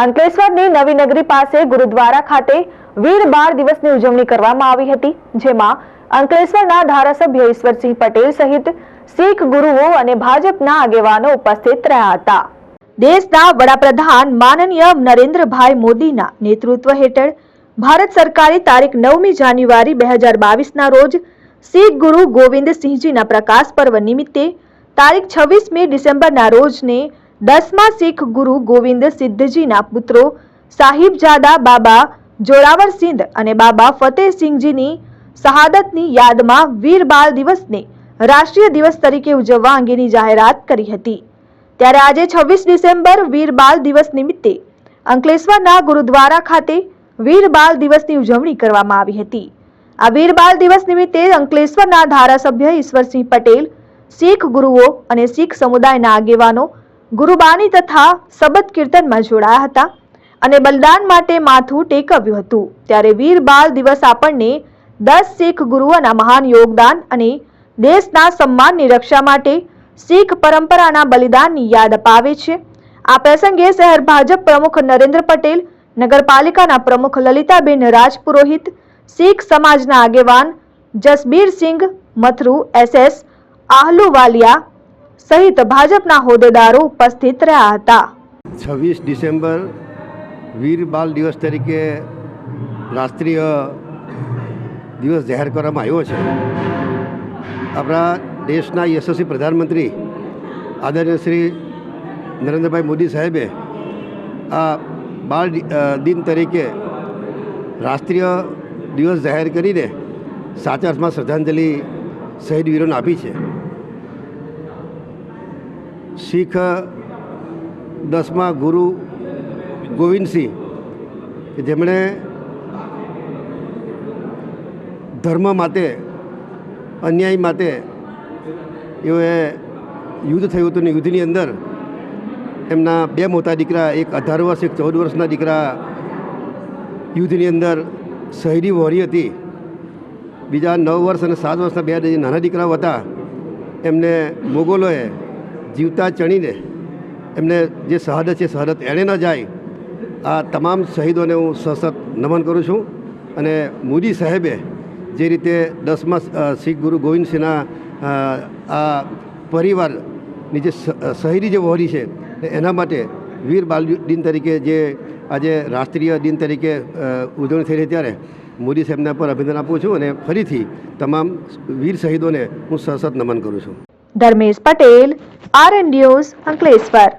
અંકલેશ્વરની નવી નગરી પાસે ગુરુદ્વારા ખાતે વીર બાળ દિવસની ઉજવણી કરવામાં આવી હતી, જેમાં અંકલેશ્વરના ધારાસભ્ય ઈશ્વરસિંહ પટેલ સહિત શીખ ગુરુઓ અને ભાજપના આગેવાનો ઉપસ્થિત રહ્યા હતા। દેશના વડાપ્રધાન માનનીય નરેન્દ્રભાઈ મોદીના નેતૃત્વ હેઠળ ભારત સરકારે તારીખ 9મી જાન્યુઆરી 2022ના રોજ શીખ ગુરુ ગોવિંદસિંહજીના પ્રકાશ પર્વ નિમિત્તે તારીખ 26મી ડિસેમ્બરના રોજને 10મા શીખ ગુરુ ગોવિંદ સિદ્ધજીના પુત્રો સાહિબજાદા બાબા જોરાવરસિંહ અને બાબા ફતેહસિંહજીની શહાદતની યાદમાં વીર બાળ દિવસને રાષ્ટ્રીય દિવસ તરીકે ઉજવવા અંગેની જાહેરાત કરી હતી। ત્યારે આજે 26 ડિસેમ્બર વીર બાળ દિવસ નિમિત્તે અંકલેશ્વરના ગુરુદ્વારા ખાતે વીર બાળ દિવસની ઉજવણી કરવામાં આવી હતી। આ વીર બાળ દિવસ નિમિત્તે અંકલેશ્વરના ધારાસભ્ય ઈશ્વરસિંહ પટેલ, શીખ ગુરુઓ અને શીખ સમુદાયના આગેવાનો ગુરુબાની તથા શબદ કીર્તનમાં જોડાયા હતા અને બલિદાન માટે માથું ટેકવ્યું હતું। ત્યારે વીર બાળ દિવસ આપણને 10 શીખ ગુરુઓના મહાન યોગદાન અને દેશના સન્માનની રક્ષા માટે શીખ પરંપરાના બલિદાનની યાદ અપાવે છે। આ પ્રસંગે શહેર ભાજપ પ્રમુખ નરેન્દ્ર પટેલ, નગરપાલિકાના પ્રમુખ લલિતાબેન રાજપુરોહિત, શીખ સમાજના આગેવાન જસબીરસિંહ મથરુ, SS આહલુવાલિયા સહિત ભાજપના હોદ્દેદારો ઉપસ્થિત રહ્યા હતા। 26 ડિસેમ્બર વીર બાળ દિવસ તરીકે રાષ્ટ્રીય દિવસ જાહેર કરવામાં આવ્યો છે। આપણા દેશના યશસ્વી પ્રધાનમંત્રી આદરણીય શ્રી નરેન્દ્રભાઈ મોદી સાહેબે આ બાળ દિન તરીકે રાષ્ટ્રીય દિવસ જાહેર કરીને સાચા અર્થમાં શ્રદ્ધાંજલિ શહીદ વીરોને આપી છે। શીખ 10મા ગુરુ ગોવિંદસિંહ કે જેમણે ધર્મ માટે, અન્યાય માટે એઓએ યુદ્ધ થયું હતું ને યુદ્ધની અંદર એમના 2 મોટા દીકરા, એક 18 વર્ષ, એક 14 વર્ષના દીકરા યુદ્ધની અંદર શહીદી વહોરી હતી। બીજા 9 વર્ષ અને 7 વર્ષના 2 નાના દીકરાઓ હતા, એમને મોગલોએ જીવતા ચણીને એમને જે શહાદત છે, શહાદત એણે ન જાય, આ તમામ શહીદોને હું સશત નમન કરું છું। અને મોદી સાહેબે જે રીતે 10મા શીખ ગુરુ ગોવિંદસિંહના આ પરિવારની જે શહીદી જે વહોરી છે એના માટે વીર બાળ દિન તરીકે જે આજે રાષ્ટ્રીય દિન તરીકે ઉજવણી થઈ રહી, ત્યારે મોદી સાહેબના પર અભિનંદન આપું છું અને ફરીથી તમામ વીર શહીદોને હું સશત નમન કરું છું। Dharmesh Patel, RN news, Ankleshwar.